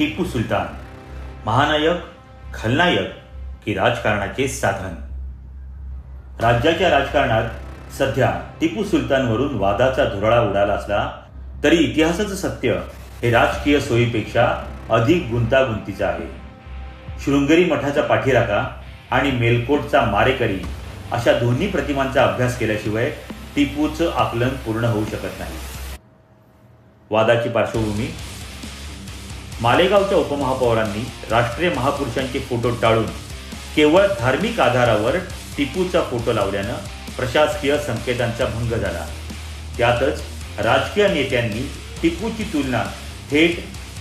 टिपू सुलतान, महानायक, खलनायक की राजकारणाचे साधन. राज्याच्या राजकारणात सध्या टिपू सुलतानवरून वादाचा धुराळा उडाला असला तरी इतिहासाचं सत्य हे राजकीय सोयीपेक्षा अधिक गुंतागुंतीचं आहे. शृंगेरी मठाचा पाठीराखा आणि मेलकोटचा मारेकरी अशा दोन्ही प्रतिमांचा अभ्यास केल्याशिवाय टिपूचं आकलन पूर्ण होऊ शकत नाही. वादाची पार्श्वभूमी: मालेगावच्या उपमहापौरांनी राष्ट्रीय महापुरुषांचे फोटो टाळून केवळ धार्मिक आधारावर टिपूचा फोटो लावल्यानं प्रशासकीय संकेतांचा भंग झाला. त्यातच राजकीय नेत्यांनी टिपूची तुलना थेट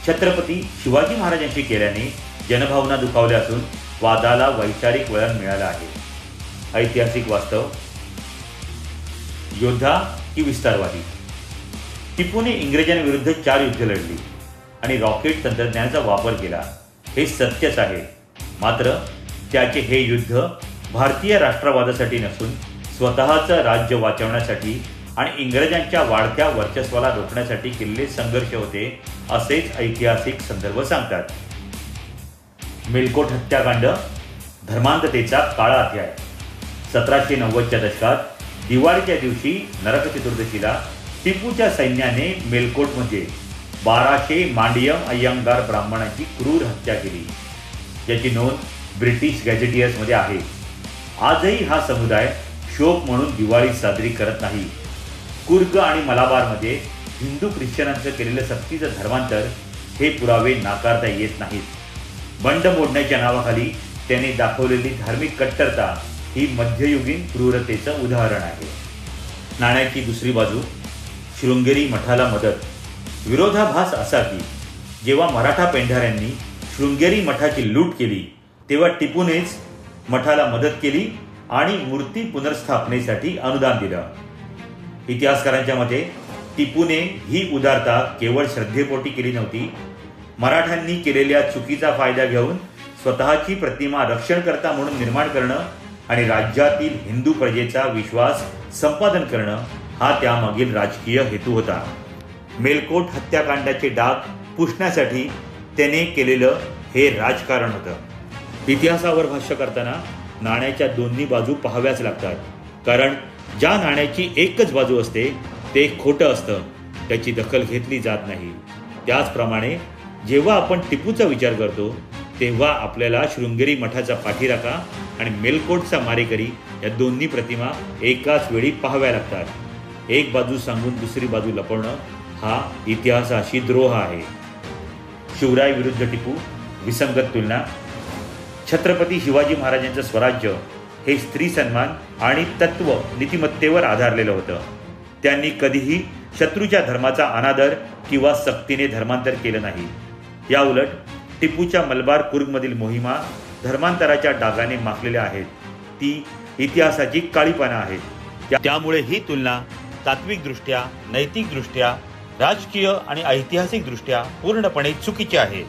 छत्रपती शिवाजी महाराजांशी केल्याने जनभावना दुखावल्या असून वादाला वैचारिक वळण मिळालं आहे. ऐतिहासिक वास्तव: योद्धा की विस्तारवादी? टिपूने इंग्रजांविरुद्ध 4 युद्ध लढली आणि रॉकेट तंत्रज्ञानाचा वापर केला, हे सत्यच आहे. मात्र त्याचे हे युद्ध भारतीय राष्ट्रवादासाठी नसून स्वतःचं राज्य वाचवण्यासाठी आणि इंग्रजांच्या वाढत्या वर्चस्वाला रोखण्यासाठी केलेले संघर्ष होते, असेच ऐतिहासिक संदर्भ सांगतात. मेलकोट हत्याकांड, धर्मांधतेचा काळा अध्याय. 1790च्या दशकात दिवाळीच्या दिवशी नरक चतुर्दशीला टिपूच्या सैन्याने मेलकोटमध्ये 1200 मांडियम अय्यंगार ब्राह्मणांची क्रूर हत्या केली, ज्याची नोंद ब्रिटिश गॅझेटियर्समध्ये आहे. आजही हा समुदाय शोक म्हणून दिवाळी साजरी करत नाही. कुर्ग आणि मलाबारमध्ये हिंदू ख्रिश्चनांचं केलेलं सक्तीचं धर्मांतर हे पुरावे नाकारता येत नाहीत. बंड मोडण्याच्या नावाखाली त्याने दाखवलेली धार्मिक कट्टरता ही मध्ययुगीन क्रूरतेचं उदाहरण आहे. नाण्याची दुसरी बाजू: शृंगेरी मठाला मदत. विरोधाभास असा की जेव्हा मराठा पेंढाऱ्यांनी शृंगेरी मठाची लूट केली तेव्हा टिपूनेच मठाला मदत केली आणि मूर्ती पुनर्स्थापनेसाठी अनुदान दिलं. इतिहासकारांच्या मते टिपूने ही उदारता केवळ श्रद्धेपोटी केली नव्हती. मराठ्यांनी केलेल्या चुकीचा फायदा घेऊन स्वतःची प्रतिमा रक्षणकर्ता म्हणून निर्माण करणं आणि राज्यातील हिंदू प्रजेचा विश्वास संपादन करणं हा त्यामागील राजकीय हेतू होता. मेलकोट हत्याकांडाचे डाग पुसण्यासाठी त्याने केलेलं हे राजकारण होतं. इतिहासावर भाष्य करताना नाण्याच्या दोन्ही बाजू पाहाव्याच लागतात, कारण ज्या नाण्याची एकच बाजू असते ते खोटं असतं, त्याची दखल घेतली जात नाही. त्याचप्रमाणे जेव्हा आपण टिपूचा विचार करतो तेव्हा आपल्याला शृंगेरी मठाचा पाठीराखा आणि मेलकोटचा मारेकरी या दोन्ही प्रतिमा एकाच वेळी पाहाव्या लागतात. एक बाजू सांगून दुसरी बाजू लपवणं हा इतिहासाशी द्रोह आहे. शिवराय विरुद्ध टिपू, विसंगत तुलना. छत्रपती शिवाजी महाराजांचं स्वराज्य हे स्त्री सन्मान आणि तत्व नीतिमत्तेवर आधारलेलं होतं. त्यांनी कधीही शत्रूच्या धर्माचा अनादर किंवा सक्तीने धर्मांतर केलं नाही. या उलट टिपूच्या मलबार कुर्गमधील मोहिमा धर्मांतराच्या डागाने माखलेल्या आहेत. ती इतिहासाची काळीपानं आहेत. त्यामुळे ही तुलना तात्विकदृष्ट्या, नैतिकदृष्ट्या, राजकीय आणि ऐतिहासिकदृष्ट्या पूर्णपणे चुकीची आहे.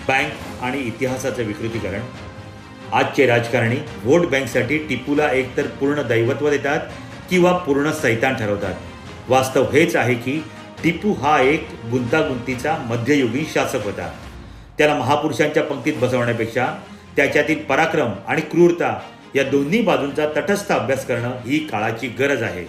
बँक आणि इतिहासाचं विकृतीकरण. आजचे राजकारणी व्होट बँकसाठी टिपूला एकतर पूर्ण दैवत्व देतात किंवा पूर्ण सैतान ठरवतात. वास्तव हेच आहे की टिपू हा एक गुंतागुंतीचा मध्ययुगीन शासक होता. त्याला महापुरुषांच्या पंक्तीत बसवण्यापेक्षा त्याच्यातील पराक्रम आणि क्रूरता या दोन्ही बाजूंचा तटस्थ अभ्यास करणं ही काळाची गरज आहे.